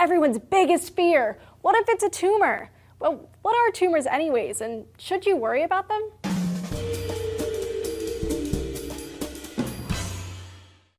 everyone's biggest fear. What if it's a tumor? Well, what are tumors anyways, and should you worry about them?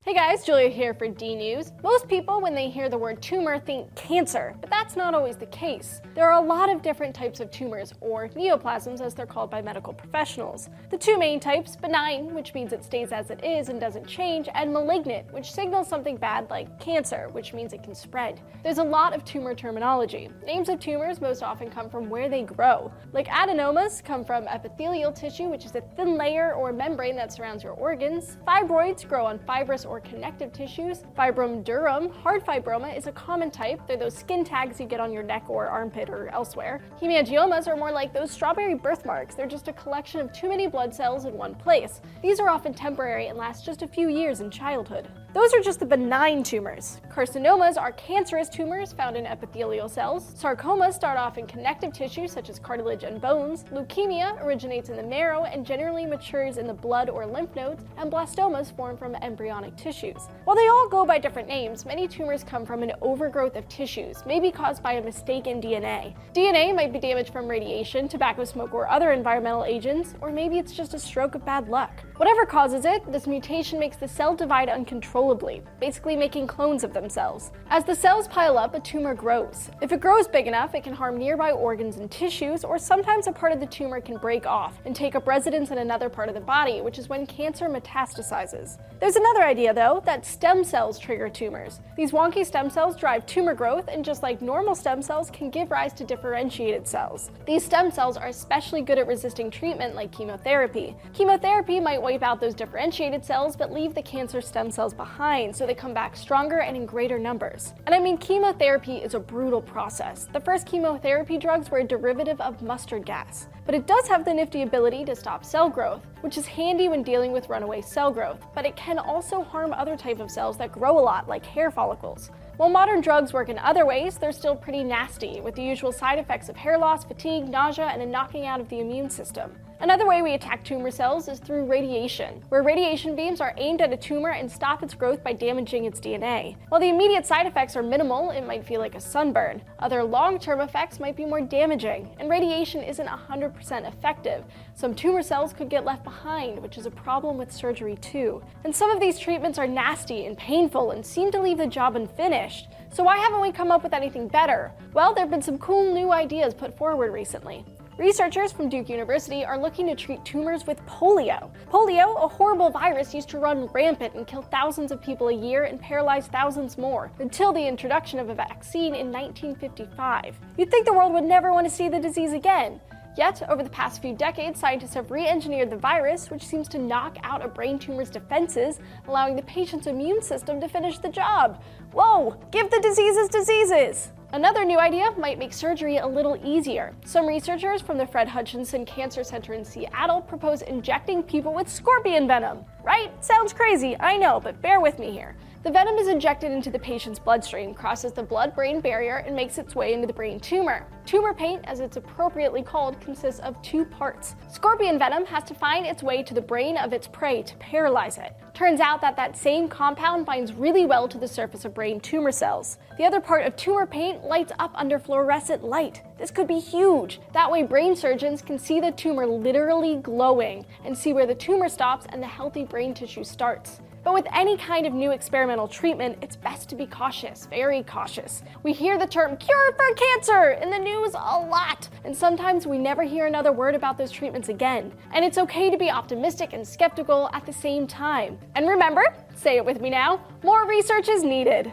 Hey guys, Julia here for D News. Most people, when they hear the word tumor, think cancer, but that's not always the case. There are a lot of different types of tumors, or neoplasms as they're called by medical professionals. The two main types, benign, which means it stays as it is and doesn't change, and malignant, which signals something bad like cancer, which means it can spread. There's a lot of tumor terminology. Names of tumors most often come from where they grow. Like adenomas come from epithelial tissue, which is a thin layer or membrane that surrounds your organs. Fibroids grow on fibrous or connective tissues. Fibrom durum, hard fibroma, is a common type. They're those skin tags you get on your neck or armpit or elsewhere. Hemangiomas are more like those strawberry birthmarks. They're just a collection of too many blood cells in one place. These are often temporary and last just a few years in childhood. Those are just the benign tumors. Carcinomas are cancerous tumors found in epithelial cells. Sarcomas start off in connective tissue such as cartilage and bones. Leukemia originates in the marrow and generally matures in the blood or lymph nodes, and blastomas form from embryonic tissues. While they all go by different names, many tumors come from an overgrowth of tissues, maybe caused by a mistake in DNA. DNA might be damaged from radiation, tobacco smoke, or other environmental agents, or maybe it's just a stroke of bad luck. Whatever causes it, this mutation makes the cell divide uncontrollably, basically making clones of themselves. As the cells pile up, a tumor grows. If it grows big enough, it can harm nearby organs and tissues, or sometimes a part of the tumor can break off and take up residence in another part of the body, which is when cancer metastasizes. There's another idea, though, that stem cells trigger tumors. These wonky stem cells drive tumor growth, and just like normal stem cells, can give rise to differentiated cells. These stem cells are especially good at resisting treatment like chemotherapy. Chemotherapy might wipe out those differentiated cells, but leave the cancer stem cells behind, so they come back stronger and in greater numbers. And I mean, chemotherapy is a brutal process. The first chemotherapy drugs were a derivative of mustard gas. But it does have the nifty ability to stop cell growth, which is handy when dealing with runaway cell growth, but it can also harm other types of cells that grow a lot, like hair follicles. While modern drugs work in other ways, they're still pretty nasty, with the usual side effects of hair loss, fatigue, nausea, and a knocking out of the immune system. Another way we attack tumor cells is through radiation, where radiation beams are aimed at a tumor and stop its growth by damaging its DNA. While the immediate side effects are minimal, it might feel like a sunburn. Other long-term effects might be more damaging, and radiation isn't 100% effective. Some tumor cells could get left behind, which is a problem with surgery too. And some of these treatments are nasty and painful and seem to leave the job unfinished. So why haven't we come up with anything better? Well, there have been some cool new ideas put forward recently. Researchers from Duke University are looking to treat tumors with polio. Polio, a horrible virus used to run rampant and kill thousands of people a year and paralyze thousands more, until the introduction of a vaccine in 1955. You'd think the world would never want to see the disease again. Yet, over the past few decades, scientists have re-engineered the virus, which seems to knock out a brain tumor's defenses, allowing the patient's immune system to finish the job. Whoa! Give the diseases diseases! Another new idea might make surgery a little easier. Some researchers from the Fred Hutchinson Cancer Center in Seattle propose injecting people with scorpion venom. Right? Sounds crazy, I know, but bear with me here. The venom is injected into the patient's bloodstream, crosses the blood-brain barrier, and makes its way into the brain tumor. Tumor paint, as it's appropriately called, consists of two parts. Scorpion venom has to find its way to the brain of its prey to paralyze it. Turns out that same compound binds really well to the surface of brain tumor cells. The other part of tumor paint lights up under fluorescent light. This could be huge. That way brain surgeons can see the tumor literally glowing and see where the tumor stops and the healthy brain tissue starts. But with any kind of new experimental treatment, it's best to be cautious, very cautious. We hear the term cure for cancer in the news a lot, and sometimes we never hear another word about those treatments again. And it's okay to be optimistic and skeptical at the same time. And remember, say it with me now, more research is needed.